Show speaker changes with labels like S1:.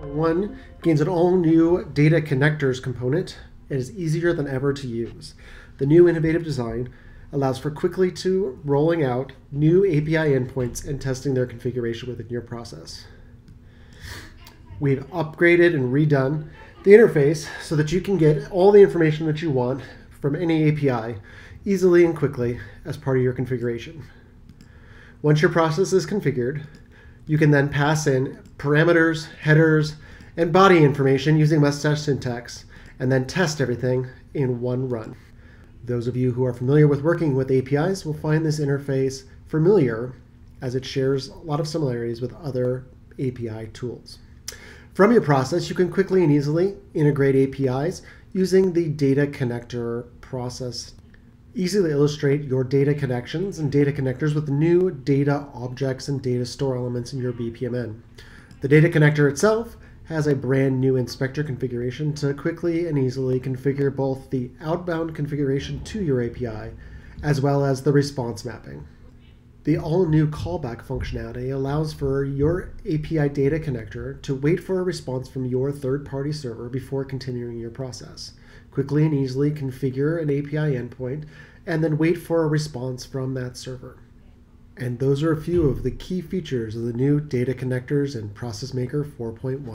S1: One gains an all-new data connectors component. It is easier than ever to use. The new innovative design allows for quickly to rolling out new API endpoints and testing their configuration within your process. We've upgraded and redone the interface so that you can get all the information that you want from any API easily and quickly as part of your configuration. Once your process is configured, you can then pass in parameters, headers, and body information using mustache syntax, and then test everything in one run. Those of you who are familiar with working with APIs will find this interface familiar, as it shares a lot of similarities with other API tools. From your process, you can quickly and easily integrate APIs using the data connector process. Easily illustrate your data connections and data connectors with new data objects and data store elements in your BPMN. The data connector itself has a brand new inspector configuration to quickly and easily configure both the outbound configuration to your API as well as the response mapping. The all-new callback functionality allows for your API data connector to wait for a response from your third-party server before continuing your process. Quickly and easily configure an API endpoint and then wait for a response from that server. And those are a few of the key features of the new data connectors in ProcessMaker 4.1.